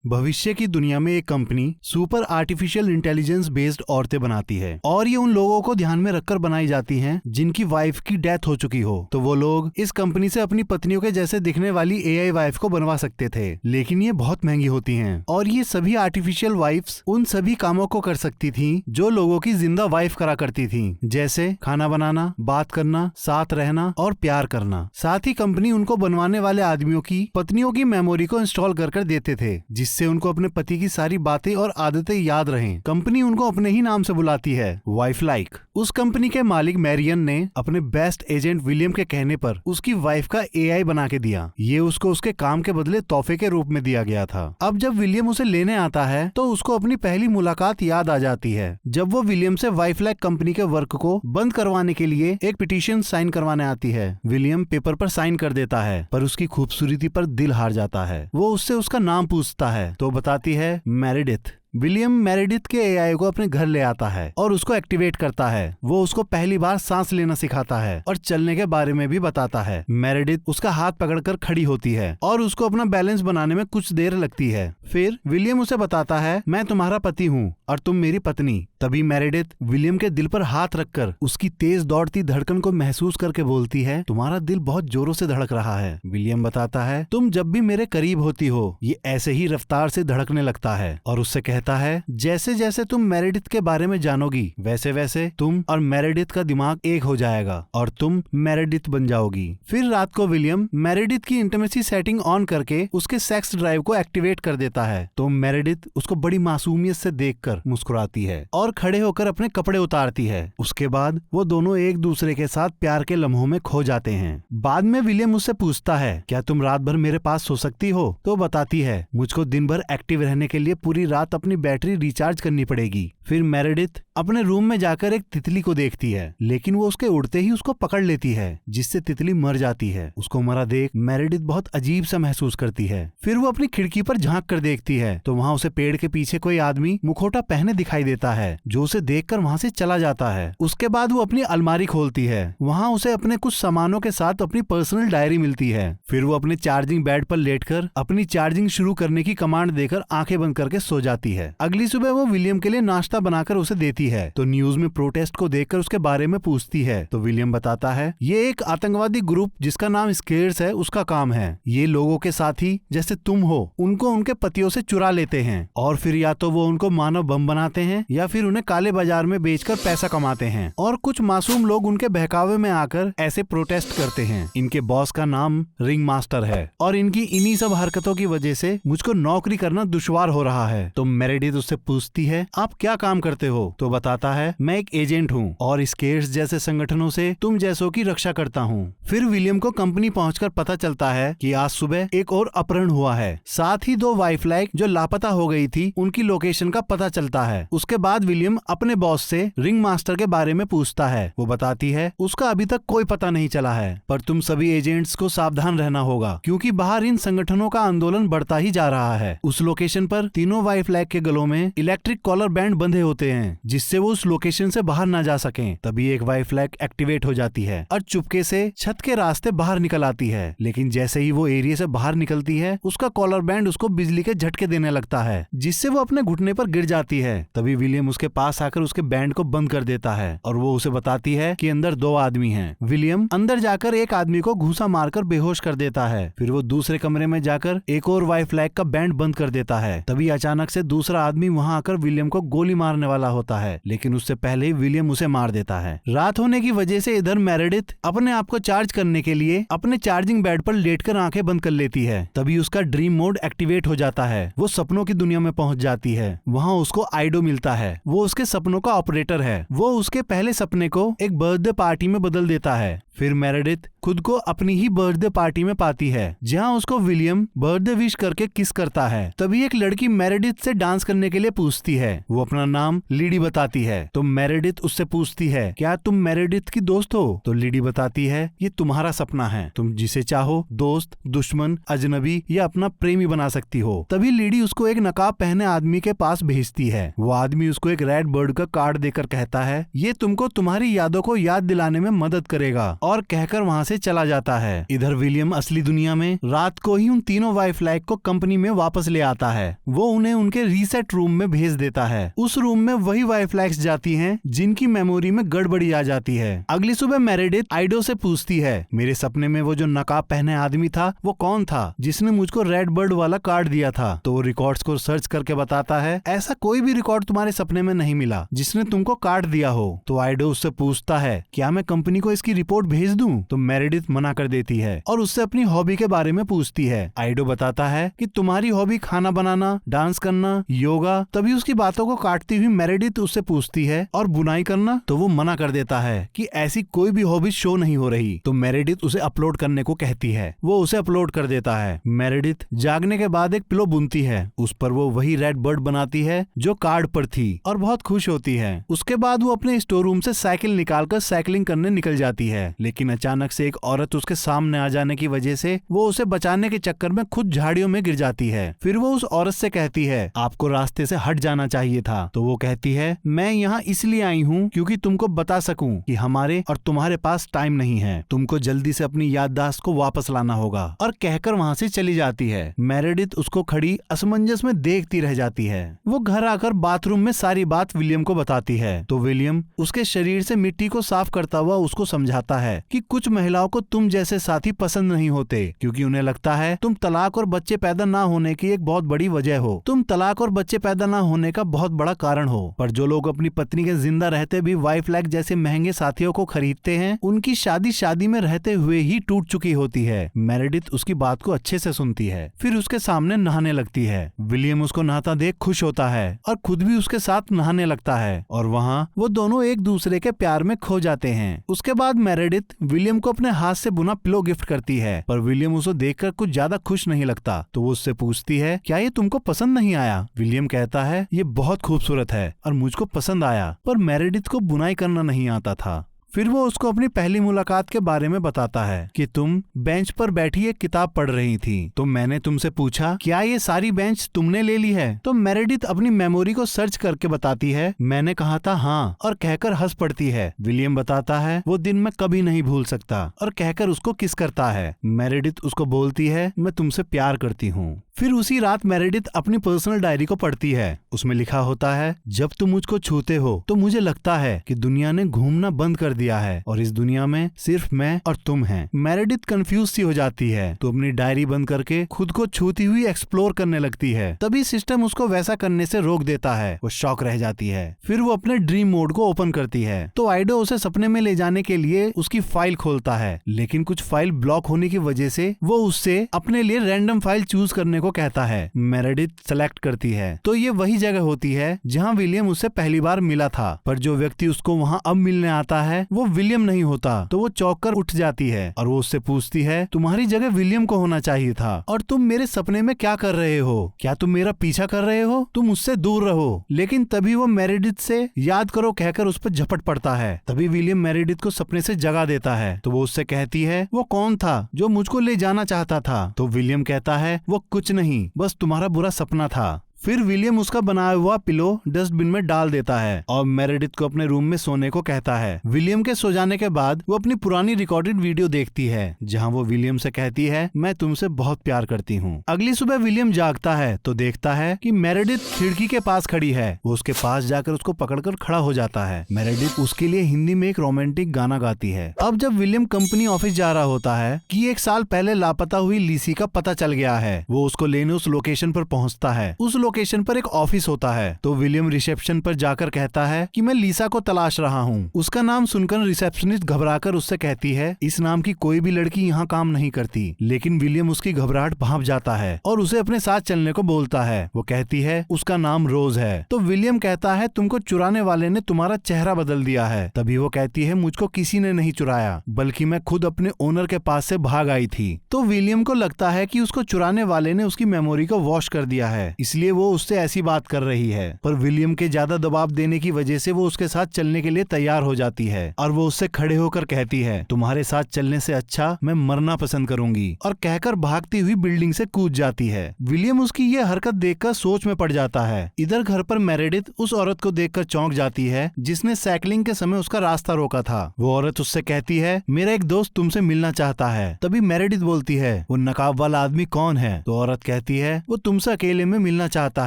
भविष्य की दुनिया में एक company super artificial intelligence based औरतें बनाती है और ये उन लोगों को ध्यान में रखकर बनाई जाती हैं जिनकी वाइफ की डेथ हो चुकी हो। तो वो लोग इस कंपनी से अपनी पत्नियों के जैसे दिखने वाली एआई वाइफ को बनवा सकते थे, लेकिन ये बहुत महंगी होती हैं और ये सभी आर्टिफिशियल वाइफ्स उन सभी कामों को कर सकती थी जो लोगों की जिंदा वाइफ करा करती थी, जैसे खाना बनाना, बात करना, साथ रहना और प्यार करना। साथ ही कंपनी उनको बनवाने वाले आदमियों की पत्नियों की मेमोरी को इंस्टॉल कर देते थे, जिससे उनको अपने पति की सारी बातें और आदतें याद रहें। कंपनी उनको अपने ही नाम से बुलाती है, वाइफ लाइक। उस कंपनी के मालिक मैरियन ने अपने बेस्ट एजेंट विलियम के कहने पर उसकी वाइफ का एआई बना के दिया। ये उसको उसके काम के बदले तोहफे के रूप में दिया गया था। अब जब विलियम उसे लेने आता है तो उसको अपनी पहली मुलाकात याद आ जाती है, जब वो विलियम से वाइफ लाइक कंपनी के वर्क को बंद करवाने के लिए एक पिटीशन साइन करवाने आती है। विलियम पेपर पर साइन कर देता है, पर उसकी खूबसूरती पर दिल हार जाता है। वो उससे उसका नाम पूछता है तो बताती है मेरिडिथ। विलियम मेरिडिथ के एआई को अपने घर ले आता है और उसको एक्टिवेट करता है। वो उसको पहली बार सांस लेना सिखाता है और चलने के बारे में भी बताता है। मेरिडिथ उसका हाथ पकड़कर खड़ी होती है और उसको अपना बैलेंस बनाने में कुछ देर लगती है। फिर विलियम उसे बताता है, मैं तुम्हारा पति हूँ और तुम मेरी पत्नी। तभी मेरिडिथ विलियम के दिल पर हाथ रखकर उसकी तेज दौड़ती धड़कन को महसूस करके बोलती है, तुम्हारा दिल बहुत जोरों से धड़क रहा है। विलियम बताता है, तुम जब भी मेरे करीब होती हो ये ऐसे ही रफ्तार से धड़कने लगता है, और उससे कहता है, जैसे जैसे तुम मेरिडिथ के बारे में जानोगी वैसे वैसे तुम और मेरिडिथ का दिमाग एक हो जाएगा और तुम मेरिडिथ बन जाओगी। फिर रात को विलियम मेरिडिथ की इंटीमेसी सेटिंग ऑन करके उसके सेक्स ड्राइव को एक्टिवेट कर देता है। तो मेरिडिथ उसको बड़ी मासूमियत से देखकर मुस्कुराती है और खड़े होकर अपने कपड़े उतारती है। उसके बाद वो दोनों एक दूसरे के साथ प्यार के लम्हों में खो जाते हैं। बाद में विलियम उससे पूछता है, क्या तुम रात भर मेरे पास सो सकती हो? तो बताती है, मुझको दिन भर एक्टिव रहने के लिए पूरी रात अपनी बैटरी रिचार्ज करनी पड़ेगी। फिर मेरिडिथ अपने रूम में जाकर एक तितली को देखती है, लेकिन वो उसके उड़ते ही उसको पकड़ लेती है, जिससे तितली मर जाती है। उसको मरा देख मेरिडिथ बहुत अजीब सा महसूस करती है। फिर वो अपनी खिड़की पर झांक कर देखती है तो वहाँ उसे पेड़ के पीछे कोई आदमी मुखौटा पहने दिखाई देता है, जो उसे देखकर वहाँ से चला जाता है। उसके बाद वो अपनी अलमारी खोलती है, वहाँ उसे अपने कुछ सामानों के साथ अपनी पर्सनल डायरी मिलती है। फिर वो अपने चार्जिंग बेड पर लेटकर अपनी चार्जिंग शुरू करने की कमांड देकर आंखें बंद करके सो जाती है। अगली सुबह वो विलियम के लिए नाश्ता बनाकर उसे देती है तो न्यूज में प्रोटेस्ट को देखकर उसके बारे में पूछती है। तो विलियम बताता है, ये एक आतंकवादी ग्रुप जिसका नाम स्केयर्स है उसका काम है। ये लोगों के साथी जैसे तुम हो उनको उनके पतियों से चुरा लेते हैं और फिर या तो वो उनको मानव बम बनाते हैं या फिर उन्हें काले बाजार में बेचकर पैसा कमाते हैं, और कुछ मासूम लोग उनके बहकावे में आकर ऐसे प्रोटेस्ट करते हैं। इनके बॉस का नाम रिंग मास्टर है और इनकी इन्हीं सब हरकतों की वजह से मुझको नौकरी करना दुश्वार हो रहा है। तो मेरिडिथ उससे पूछती है, आप क्या काम करते हो? तो बताता है, मैं एक एजेंट हूँ और स्केयर्स जैसे संगठनों से तुम जैसों की रक्षा करता हूँ। फिर विलियम को कंपनी पहुंचकर पता चलता है कि आज सुबह एक और अपहरण हुआ है। साथ ही दो वाइफ लाइक जो लापता हो गई थी उनकी लोकेशन का पता चलता है। उसके बाद विलियम अपने बॉस से रिंग मास्टर के बारे में पूछता है। वो बताती है, उसका अभी तक कोई पता नहीं चला है, पर तुम सभी एजेंट्स को सावधान रहना होगा क्योंकि बाहर इन संगठनों का आंदोलन बढ़ता ही जा रहा है। उस लोकेशन पर तीनों वाइफ लाइक के गलों में इलेक्ट्रिक कॉलर बैंड बंधे होते हैं, जिससे वो उस लोकेशन से बाहर ना जा सकें। तभी एक वाइफ लाइक एक्टिवेट हो जाती है और चुपके से छत के रास्ते बाहर निकल आती है, लेकिन जैसे ही वो एरिया से बाहर निकलती है उसका कॉलर बैंड उसको बिजली के झटके देने लगता है, जिससे वो अपने घुटने पर गिर जाती है। तभी विलियम उसके पास आकर उसके बैंड को बंद कर देता है और वो उसे बताती है कि अंदर दो आदमी हैं। विलियम अंदर जाकर एक आदमी को घूंसा मारकर बेहोश कर देता है। फिर वो दूसरे कमरे में जाकर एक और वाइफ लाइक का बैंड बंद कर देता है। तभी अचानक से दूसरा आदमी वहाँ आकर विलियम को गोली मारने वाला होता है, लेकिन उससे पहले ही विलियम उसे मार देता है। रात होने की वजह से इधर मेरिडिथ अपने आप को चार्ज करने के लिए अपने चार्जिंग बेड पर लेटकर आंखें बंद कर लेती है। तभी उसका ड्रीम मोड एक्टिवेट हो जाता है। वो सपनों की दुनिया में पहुंच जाती है। वहाँ उसको आइडो मिलता है। वो उसके सपनों का ऑपरेटर है। वो उसके पहले सपने को एक बर्थडे पार्टी में बदल देता है। फिर मेरिडिथ खुद को अपनी ही बर्थडे पार्टी में पाती है, जहां उसको विलियम बर्थडे विश करके किस करता है। तभी एक लड़की मेरिडिथ से डांस करने के लिए पूछती है। वो अपना नाम लिडी बताती है। तो मेरिडिथ उससे पूछती है, क्या तुम मेरिडिथ की दोस्त हो? तो लिडी बताती है, ये तुम्हारा सपना है, तुम जिसे चाहो दोस्त, दुश्मन, अजनबी या अपना प्रेमी बना सकती हो। तभी लिडी उसको एक नकाब पहने आदमी के पास भेजती है। वो आदमी उसको एक रेड बर्ड का कार्ड देकर कहता है, ये तुमको तुम्हारी यादों को याद दिलाने में मदद करेगा और कहकर वहाँ से चला जाता है। इधर विलियम असली दुनिया में रात को ही उन तीनों वाई फ्लैग को कंपनी में वापस ले आता है। वो उन्हें उनके रीसेट रूम में भेज देता है। उस रूम में वही वाई फ्लैग्स जाती हैं जिनकी मेमोरी में गड़बड़ी आ जाती है। अगली सुबह मेरेडिथ आइडो से पूछती है, मेरे सपने में वो जो नकाब पहने आदमी था वो कौन था जिसने मुझको रेड बर्ड वाला कार्ड दिया था? तो वो रिकॉर्ड्स को सर्च करके बताता है, ऐसा कोई भी रिकॉर्ड तुम्हारे सपने में नहीं मिला जिसने तुमको कार्ड दिया हो। तो आइडो उससे पूछता है, क्या मैं कंपनी को इसकी रिपोर्ट भेज दूं? तो मेरेडिथ मना कर देती है और उससे अपनी हॉबी के बारे में पूछती है। आइडो बताता है कि तुम्हारी हॉबी खाना बनाना, डांस करना, योगा। तभी उसकी बातों को काटती हुई मेरेडिथ उससे पूछती है, और बुनाई करना? तो वो मना कर देता है कि ऐसी कोई भी हॉबी शो नहीं हो रही। तो मेरेडिथ उसे अपलोड करने को कहती है। वो उसे अपलोड कर देता है। मेरेडिथ जागने के बाद एक पिलो बुनती है। उस पर वो वही रेड बर्ड बनाती है जो कार्ड पर थी और बहुत खुश होती है। उसके बाद वो अपने स्टोर रूम से साइकिल निकालकर साइकिलिंग करने निकल जाती है। लेकिन अचानक से एक औरत उसके सामने आ जाने की वजह से वो उसे बचाने के चक्कर में खुद झाड़ियों में गिर जाती है। फिर वो उस औरत से कहती है, आपको रास्ते से हट जाना चाहिए था। तो वो कहती है, मैं यहाँ इसलिए आई हूँ क्योंकि तुमको बता सकूं कि हमारे और तुम्हारे पास टाइम नहीं है। तुमको जल्दी से अपनी याददाश्त को वापस लाना होगा। और कहकर वहाँ से चली जाती है। मेरेडिथ उसको खड़ी असमंजस में देखती रह जाती है। वो घर आकर बाथरूम में सारी बात विलियम को बताती है। तो विलियम उसके शरीर से मिट्टी को साफ करता हुआ उसको समझाता है कि कुछ महिलाओं को तुम जैसे साथी पसंद नहीं होते क्योंकि उन्हें लगता है तुम तलाक और बच्चे पैदा ना होने की एक बहुत बड़ी वजह हो। तुम तलाक और बच्चे पैदा ना होने का बहुत बड़ा कारण हो। पर जो लोग अपनी पत्नी के जिंदा रहते भी वाई फ्लैग जैसे महंगे साथियों को खरीदते हैं, उनकी शादी में रहते हुए ही टूट चुकी होती है। मेरेडिथ उसकी बात को अच्छे से सुनती है। फिर उसके सामने नहाने लगती है। विलियम उसको नहाता देख खुश होता है और खुद भी उसके साथ नहाने लगता है और वहाँ वो दोनों एक दूसरे के प्यार में खो जाते हैं। उसके बाद मेरेडिथ विलियम को अपने हाथ से बुना पिलो गिफ्ट करती है, पर विलियम उसे देखकर कुछ ज्यादा खुश नहीं लगता। तो वो उससे पूछती है, क्या ये तुमको पसंद नहीं आया? विलियम कहता है, ये बहुत खूबसूरत है और मुझको पसंद आया, पर मेरेडिथ को बुनाई करना नहीं आता था। फिर वो उसको अपनी पहली मुलाकात के बारे में बताता है कि तुम बेंच पर बैठी एक किताब पढ़ रही थी। तो मैंने तुमसे पूछा, क्या ये सारी बेंच तुमने ले ली है? तो मेरेडिथ अपनी मेमोरी को सर्च करके बताती है, मैंने कहा था हाँ, और कहकर हंस पड़ती है। विलियम बताता है, वो दिन मैं कभी नहीं भूल सकता, और कहकर उसको किस करता है। मेरेडिथ उसको बोलती है, मैं तुमसे प्यार करती हूँ। फिर उसी रात मेरेडिथ अपनी पर्सनल डायरी को पढ़ती है। उसमें लिखा होता है, जब तुम मुझको छूते हो तो मुझे लगता है कि दुनिया ने घूमना बंद कर दिया है और इस दुनिया में सिर्फ मैं और तुम हैं। मेरेडिथ कंफ्यूज सी हो जाती है तो अपनी डायरी बंद करके खुद को छूती हुई एक्सप्लोर करने लगती है। तभी सिस्टम उसको वैसा करने से रोक देता है। वो शॉक रह जाती है। फिर वो अपने ड्रीम मोड को ओपन करती है तो आइडो उसे सपने में ले जाने के लिए उसकी फाइल खोलता है, लेकिन कुछ फाइल ब्लॉक होने की वजह से वो उससे अपने लिए रैंडम फाइल चूज करने को कहता है। मेरेडिथ सेलेक्ट करती है तो ये वही जगह होती है जहाँ विलियम उससे पहली बार मिला था, पर जो व्यक्ति उसको वहाँ अब मिलने आता है वो विलियम नहीं होता। तो वो चौंक कर उठ जाती है और वो उससे पूछती है, तुम्हारी जगह विलियम को होना चाहिए था और तुम मेरे सपने में क्या कर रहे हो? क्या तुम मेरा पीछा कर रहे हो? तुम मुझसे दूर रहो। लेकिन तभी वो मेरेडिथ से याद करो कहकर उस पर झपट पड़ता है। तभी विलियम मेरेडिथ को सपने से जगा देता है। तो वो उससे कहती है, वो कौन था जो मुझको ले जाना चाहता था? तो विलियम कहता है, वो कुछ नहीं, बस तुम्हारा बुरा सपना था। फिर विलियम उसका बनाया हुआ पिलो डस्टबिन में डाल देता है और मेरेडिथ को अपने रूम में सोने को कहता है। विलियम के सो जाने के बाद वो अपनी पुरानी रिकॉर्डेड वीडियो देखती है जहां वो विलियम से कहती है, मैं तुमसे बहुत प्यार करती हूँ। अगली सुबह विलियम जागता है तो देखता है कि मेरेडिथ खिड़की के पास खड़ी है। वो उसके पास जाकर उसको पकड़कर खड़ा हो जाता है। मेरेडिथ उसके लिए हिंदी में एक रोमांटिक गाना गाती है। अब जब विलियम कंपनी ऑफिस जा रहा होता है कि 1 साल पहले लापता हुई लिसी का पता चल गया है, वो उसको लेने उस लोकेशन पर पहुँचता है। उस लोकेशन पर एक ऑफिस होता है तो विलियम रिसेप्शन पर जाकर कहता है कि मैं लीसा को तलाश रहा हूँ। उसका नाम सुनकर रिसेप्शनिस्ट घबराकर उससे कहती है, इस नाम की कोई भी लड़की यहाँ काम नहीं करती। लेकिन विलियम उसकी घबराहट भांप जाता है और उसे अपने साथ चलने को बोलता है। वो कहती है उसका नाम रोज है। तो विलियम कहता है, तुमको चुराने वाले ने तुम्हारा चेहरा बदल दिया है। तभी वो कहती है, मुझको किसी ने नहीं चुराया, बल्कि मैं खुद अपने ओनर के पास से भाग आई थी। तो विलियम को लगता है कि उसको चुराने वाले ने उसकी मेमोरी को वॉश कर दिया है, इसलिए वो उससे ऐसी बात कर रही है, पर विलियम के ज्यादा दबाव देने की वजह से वो उसके साथ चलने के लिए तैयार हो जाती है और वो उससे खड़े होकर कहती है, तुम्हारे साथ चलने से अच्छा मैं मरना पसंद करूंगी, और कहकर भागती हुई बिल्डिंग से कूद जाती है। विलियम उसकी ये हरकत देखकर सोच में पड़ जाता है। इधर घर पर मेरेडिथ उस औरत को देखकर चौंक जाती है जिसने साइकिलिंग के समय उसका रास्ता रोका था। वो औरत उससे कहती है, मेरा एक दोस्त तुमसे मिलना चाहता है। तभी मेरेडिथ बोलती है, वो नकाब वाला आदमी कौन है? तो औरत कहती है, वो तुमसे अकेले में मिलना चाहता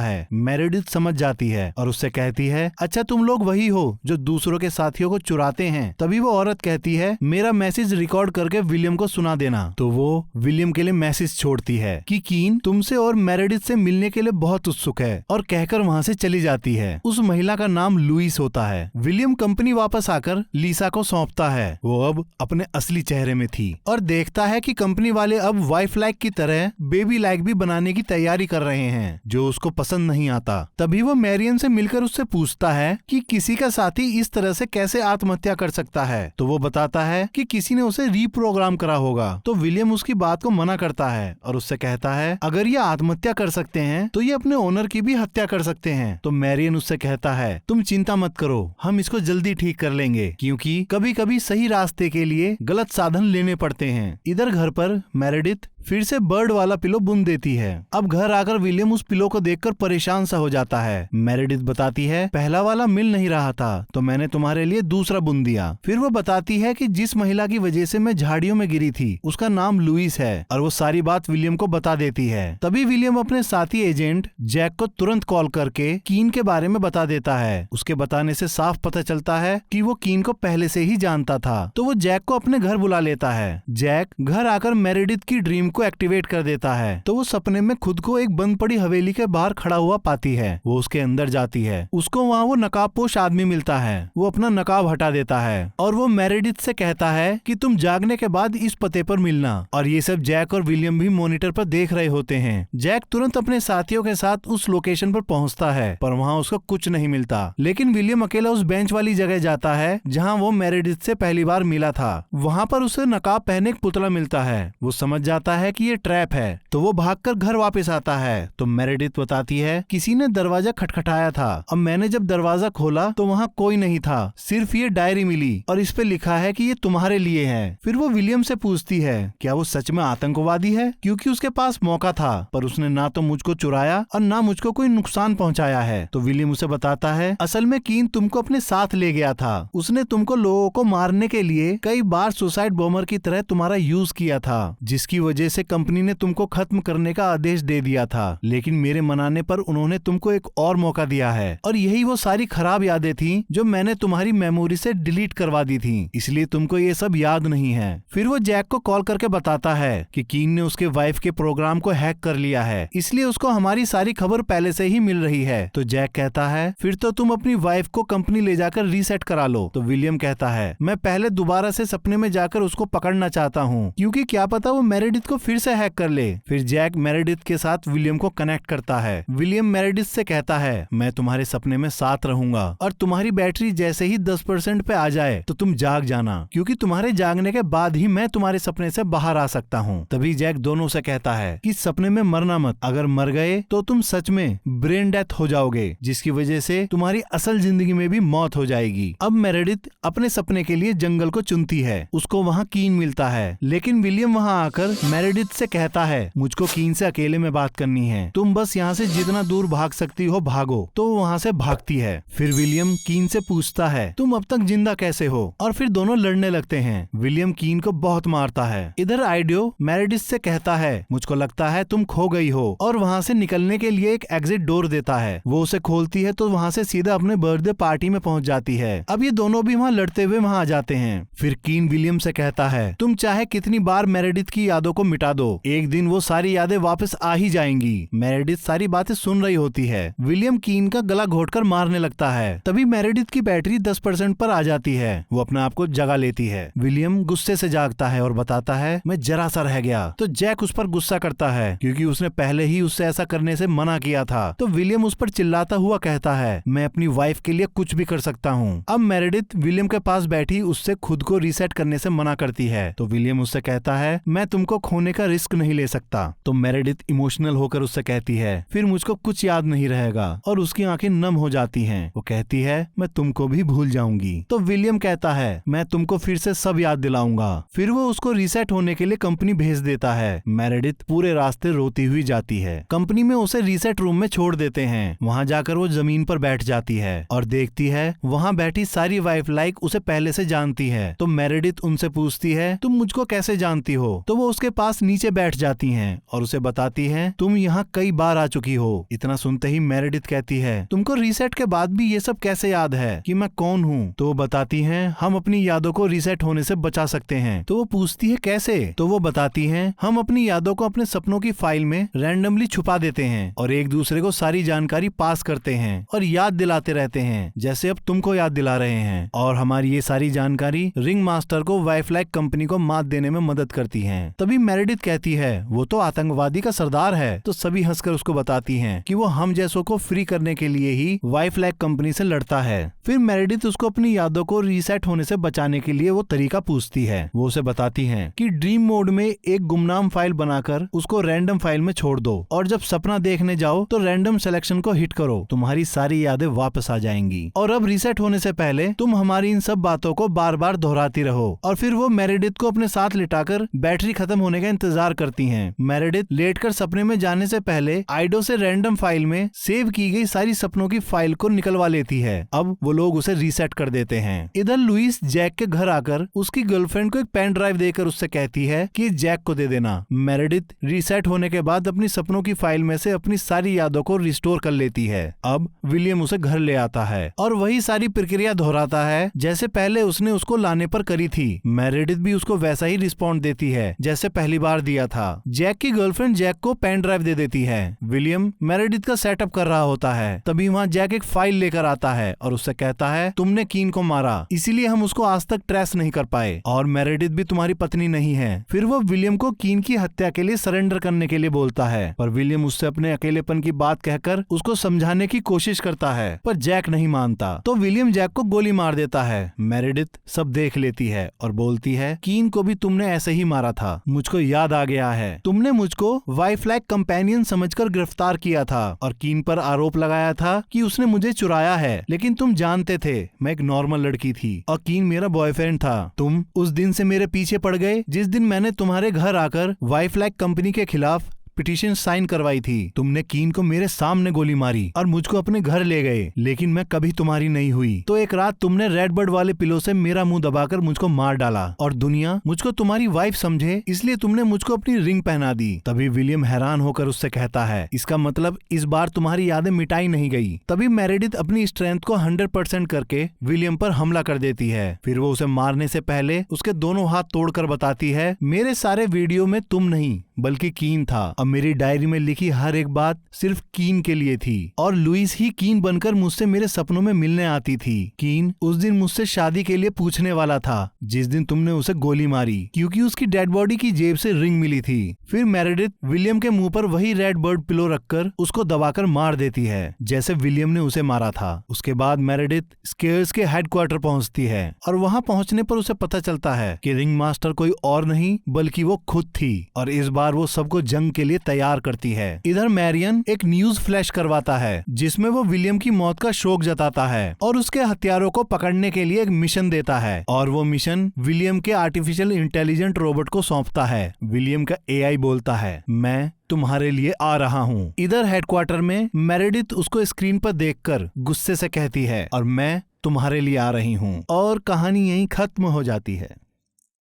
है। मेरेडिथ समझ जाती है और उससे कहती है, अच्छा तुम लोग वही हो जो दूसरों के साथियों को चुराते हैं। तभी वो औरत कहती है, मेरा मैसेज रिकॉर्ड करके विलियम को सुना देना। तो वो विलियम के लिए मैसेज छोड़ती है कि कीन तुमसे और मेरेडिथ से मिलने के लिए बहुत उत्सुक है, और कहकर वहाँ से चली जाती है। उस महिला का नाम लुइस होता है। विलियम कंपनी वापस आकर लीसा को सौंपता है। वो अब अपने असली चेहरे में थी और देखता है कि कंपनी वाले अब वाइफ लाइक की तरह बेबी लाइक भी बनाने की तैयारी कर रहे हैं, जो उसको पसंद नहीं आता। तभी वो मैरियन से मिलकर उससे पूछता है कि किसी का साथी इस तरह से कैसे आत्महत्या कर सकता है। तो वो बताता है कि किसी ने उसे रीप्रोग्राम करा होगा। तो विलियम उसकी बात को मना करता है और उससे कहता है, अगर ये आत्महत्या कर सकते हैं तो ये अपने ओनर की भी हत्या कर सकते हैं। तो मैरियन उससे कहता है, तुम चिंता मत करो, हम इसको जल्दी ठीक कर लेंगे, क्योंकि कभी कभी सही रास्ते के लिए गलत साधन लेने पड़ते हैं। इधर घर पर मेरेडिथ फिर से बर्ड वाला पिलो बुन देती है। अब घर आकर विलियम उस पिलो को देखकर परेशान सा हो जाता है। मेरेडिथ बताती है, पहला वाला मिल नहीं रहा था तो मैंने तुम्हारे लिए दूसरा बुन दिया। फिर वो बताती है कि जिस महिला की वजह से मैं झाड़ियों में गिरी थी उसका नाम लुइस है, और वो सारी बात विलियम को बता देती है। तभी विलियम अपने साथी एजेंट जैक को तुरंत कॉल करके कीन के बारे में बता देता है। उसके बताने से साफ पता चलता है कि वो कीन को पहले से ही जानता था। तो वो जैक को अपने घर बुला लेता है। जैक घर आकर मेरेडिथ की ड्रीम को एक्टिवेट कर देता है। तो वो सपने में खुद को एक बंद पड़ी हवेली के बाहर खड़ा हुआ पाती है। वो उसके अंदर जाती है। उसको वहाँ वो नकाबपोश आदमी मिलता है। वो अपना नकाब हटा देता है और वो मेरेडिथ से कहता है कि तुम जागने के बाद इस पते पर मिलना। और ये सब जैक और विलियम भी मॉनिटर पर देख रहे होते हैं। जैक तुरंत अपने साथियों के साथ उस लोकेशन पर पहुंचता है, पर वहाँ उसको कुछ नहीं मिलता। लेकिन विलियम अकेला उस बेंच वाली जगह जाता है जहाँ वो मेरेडिथ से पहली बार मिला था। वहाँ पर उसे नकाब पहने एक पुतला मिलता है। वो समझ जाता है कि ये ट्रैप है, तो वो भागकर घर वापस आता है। तो मेरेडिथ बताती है, किसी ने दरवाजा खटखटाया था। अब मैंने जब दरवाजा खोला तो वहाँ कोई नहीं था, सिर्फ ये डायरी मिली और इस पे लिखा है कि ये तुम्हारे लिए है। फिर वो विलियम से पूछती है, क्या वो सच में आतंकवादी है? क्योंकि उसके पास मौका था, पर उसने ना तो मुझको चुराया और ना मुझको कोई नुकसान पहुँचाया है। तो विलियम उसे बताता है, असल में कीन तुमको अपने साथ ले गया था। उसने तुमको लोगों को मारने के लिए कई बार सुसाइड बॉम्बर की तरह तुम्हारा यूज किया था, जिसकी वजह से कंपनी ने तुमको खत्म करने का आदेश दे दिया था। लेकिन मेरे मनाने पर उन्होंने तुमको एक और मौका दिया है, और यही वो सारी खराब यादें थी जो मैंने तुम्हारी मेमोरी से डिलीट करवा दी थी, इसलिए तुमको ये सब याद नहीं है। फिर वो जैक को कॉल करके बताता है कि कीन ने उसके वाइफ के प्रोग्राम को हैक कर लिया है, इसलिए उसको हमारी सारी खबर पहले से ही मिल रही है। तो जैक कहता है, फिर तो तुम अपनी वाइफ को कंपनी ले जाकर रीसेट करा लो। तो विलियम कहता है, मैं पहले दोबारा से सपने में जाकर उसको पकड़ना चाहता हूँ, क्योंकि क्या पता वो मेरेडिथ को फिर से हैक कर ले। फिर जैक मेरेडिथ के साथ विलियम को कनेक्ट करता है। विलियम मेरेडिथ से कहता है, मैं तुम्हारे सपने में साथ रहूंगा, और तुम्हारी बैटरी जैसे ही 10% पे आ जाए तो तुम जाग जाना, क्योंकि तुम्हारे जागने के बाद ही मैं तुम्हारे सपने से बाहर आ सकता हूँ। तभी जैक दोनों से कहता है कि सपने में मरना मत, अगर मर गए तो तुम सच में ब्रेन डेथ हो जाओगे, जिसकी वजह से तुम्हारी असल जिंदगी में भी मौत हो जाएगी। अब मेरेडिथ अपने सपने के लिए जंगल को चुनती है। उसको वहाँ कीन मिलता है, लेकिन विलियम वहाँ आकर मेरेडिथ से कहता है, मुझको कीन से अकेले में बात करनी है, तुम बस यहाँ से जितना दूर भाग सकती हो भागो। तो वहाँ से भागती है। फिर विलियम कीन से पूछता है, तुम अब तक जिंदा कैसे हो? और फिर दोनों लड़ने लगते हैं। विलियम कीन को बहुत मारता है। इधर आइडियो मेरेडिथ से कहता है, मुझको लगता है तुम खो गई हो, और वहाँ से निकलने के लिए एक एग्जिट डोर देता है। वो उसे खोलती है तो वहाँ से सीधा अपने बर्थडे पार्टी में पहुँच जाती है। अब ये दोनों भी वहाँ लड़ते हुए वहाँ आ जाते हैं। फिर कीन विलियम से कहता है, तुम चाहे कितनी बार मेरेडिथ की यादों को मिटा दो, एक दिन वो सारी यादें वापस आ ही जाएंगी। मेरेडिथ सारी बातें सुन रही होती है। विलियम कीन का गला घोटकर मारने लगता है। तभी मेरेडिथ की बैटरी 10% पर आ जाती है। वो अपने आप को जगा लेती है। विलियम गुस्से से जागता है और बताता है, मैं जरा सा रह गया। तो जैक उस पर गुस्सा करता है, क्योंकि उसने पहले ही उससे ऐसा करने से मना किया था। तो विलियम उस पर चिल्लाता हुआ कहता है, मैं अपनी वाइफ के लिए कुछ भी कर सकता हूँ। अब मेरेडिथ विलियम के पास बैठी उससे खुद को रीसेट करने से मना करती है। तो विलियम उससे कहता है, मैं तुमको खोने खोने का रिस्क नहीं ले सकता। तो मेरेडिथ इमोशनल होकर उससे कहती है फिर मुझको कुछ याद नहीं रहेगा, और उसकी आंखें नम हो जाती हैं। वो कहती है मैं तुमको भी भूल जाऊंगी। तो विलियम कहता है मैं तुमको फिर से सब याद दिलाऊंगा। फिर वो उसको रीसेट होने के लिए कंपनी भेज देता है। मेरेडिथ पूरे रास्ते रोती हुई जाती है। कंपनी में उसे रीसेट रूम में छोड़ देते हैं। वहाँ जाकर वो जमीन पर बैठ जाती है और देखती है वहाँ बैठी सारी वाइफ लाइक उसे पहले से जानती है। तो मेरेडिथ उनसे पूछती है तुम मुझको कैसे जानती हो। तो वो उसके पास नीचे बैठ जाती हैं और उसे बताती हैं तुम यहाँ कई बार आ चुकी हो। इतना सुनते ही मेरेडिथ कहती है तुमको रीसेट के बाद भी ये सब कैसे याद है कि मैं कौन हूँ। तो वो बताती हैं हम अपनी यादों को रीसेट होने से बचा सकते हैं। तो वो पूछती है कैसे। तो वो बताती हैं हम अपनी यादों को अपने सपनों की फाइल में रैंडमली छुपा देते हैं और एक दूसरे को सारी जानकारी पास करते हैं और याद दिलाते रहते हैं, जैसे अब तुमको याद दिला रहे हैं। और हमारी ये सारी जानकारी रिंग मास्टर को वाइफलाइक कंपनी को मात देने में मदद करती है। तभी मेरेडिथ कहती है वो तो आतंकवादी का सरदार है। तो सभी हंसकर उसको बताती हैं कि वो हम जैसों को फ्री करने के लिए ही वाइफलाइक कंपनी से लड़ता है। फिर मेरेडिथ उसको अपनी यादों को रीसेट होने से बचाने के लिए वो तरीका पूछती है। वो उसे बताती हैं कि ड्रीम मोड में एक गुमनाम फाइल बनाकर उसको रैंडम फाइल में छोड़ दो और जब सपना देखने जाओ तो रैंडम सिलेक्शन को हिट करो, तुम्हारी सारी यादें वापस आ जाएंगी। और अब रीसेट होने से पहले तुम हमारी इन सब बातों को बार बार दोहराती रहो। और फिर वो मेरेडिथ को अपने साथ लिटाकर बैटरी खत्म होने का इंतजार करती हैं। मेरेडिथ लेटकर सपने में जाने से पहले आइडो से रैंडम फाइल में सेव की गई सारी सपनों की फाइल को निकलवा लेती है। अब वो लोग उसे रीसेट कर देते हैं। इधर लुइस जैक के घर आकर उसकी गर्लफ्रेंड को एक पेन ड्राइव देकर उससे कहती है कि जैक को दे देना। मेरेडिथ रीसेट होने के बाद अपनी सपनों की फाइल में से अपनी सारी यादों को रिस्टोर कर लेती है। अब विलियम उसे घर ले आता है और वही सारी प्रक्रिया दोहराता है जैसे पहले उसने उसको लाने पर करी थी। मेरेडिथ भी उसको वैसा ही रिस्पॉन्ड देती है जैसे पहली बार दिया था। जैक की गर्लफ्रेंड जैक को पेन ड्राइव दे देती है। विलियम मेरेडिथ का सेटअप कर रहा होता है। तभी वहाँ जैक एक फाइल लेकर आता है और उससे कहता है तुमने कीन को मारा, इसीलिए हम उसको आज तक ट्रेस नहीं कर पाए और मेरेडिथ भी तुम्हारी पत्नी नहीं है। फिर वो विलियम को कीन की हत्या के लिए सरेंडर करने के लिए बोलता है, पर विलियम उससे अपने अकेलेपन की बात कहकर उसको समझाने की कोशिश करता है, पर जैक नहीं मानता। तो विलियम जैक को गोली मार देता है। मेरेडिथ सब देख लेती है और बोलती है कीन को भी तुमने ऐसे ही मारा था, मुझको याद आ गया है। तुमने मुझको वाइफलाइक कंपेनियन समझकर गिरफ्तार किया था और कीन पर आरोप लगाया था कि उसने मुझे चुराया है, लेकिन तुम जानते थे मैं एक नॉर्मल लड़की थी और कीन मेरा बॉयफ्रेंड था। तुम उस दिन से मेरे पीछे पड़ गए जिस दिन मैंने तुम्हारे घर आकर वाइफलाइक कंपनी के खिलाफ पिटीशन साइन करवाई थी। तुमने कीन को मेरे सामने गोली मारी और मुझको अपने घर ले गए, लेकिन मैं कभी तुम्हारी नहीं हुई। तो एक रात तुमने रेड बर्ड वाले पिलो से मेरा मुंह दबाकर मुझको मार डाला और दुनिया मुझको तुम्हारी वाइफ समझे इसलिए तुमने मुझको अपनी रिंग पहना दी। तभी विलियम हैरान होकर उससे कहता है इसका मतलब इस बार तुम्हारी यादें मिटाई नहीं गई। तभी मेरेडिथ अपनी स्ट्रेंथ को 100% करके विलियम पर हमला कर देती है। फिर वो उसे मारने से पहले उसके दोनों हाथ तोड़कर बताती है मेरे सारे वीडियो में तुम नहीं बल्कि कीन था। अब मेरी डायरी में लिखी हर एक बात सिर्फ कीन के लिए थी और लुइस ही कीन बनकर मुझसे मेरे सपनों में मिलने आती थी। कीन उस दिन मुझसे शादी के लिए पूछने वाला था जिस दिन तुमने उसे गोली मारी, क्योंकि उसकी डेड बॉडी की जेब से रिंग मिली थी। फिर मेरेडिथ विलियम के मुंह पर वही रेड बर्ड पिलो रखकर उसको दबाकर मार देती है जैसे विलियम ने उसे मारा था। उसके बाद मेरेडिथ स्केयर्स के हेडक्वार्टर पहुंचती है और वहां पहुंचने पर उसे पता चलता है कि रिंग मास्टर कोई और नहीं बल्कि वो खुद थी और इस बार वो सबको जंग के लिए तैयार करती है। इधर मैरियन एक न्यूज फ्लैश करवाता है जिसमें वो विलियम की मौत का शोक जताता है और उसके हत्यारों को पकड़ने के लिए एक मिशन देता है और वो मिशन विलियम के आर्टिफिशियल इंटेलिजेंट रोबोट को सौंपता है। विलियम का एआई बोलता है मैं तुम्हारे लिए आ रहा हूँ। इधर हेडक्वार्टर में मेरेडिथ उसको स्क्रीन पर देखकर गुस्से से कहती है और मैं तुम्हारे लिए आ रही हूँ और कहानी यहीं खत्म हो जाती है।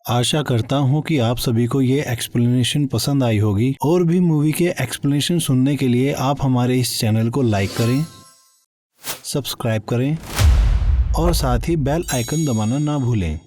आशा करता हूँ कि आप सभी को ये एक्सप्लेनेशन पसंद आई होगी। और भी मूवी के एक्सप्लेनेशन सुनने के लिए आप हमारे इस चैनल को लाइक करें, सब्सक्राइब करें और साथ ही बेल आइकन दबाना ना भूलें।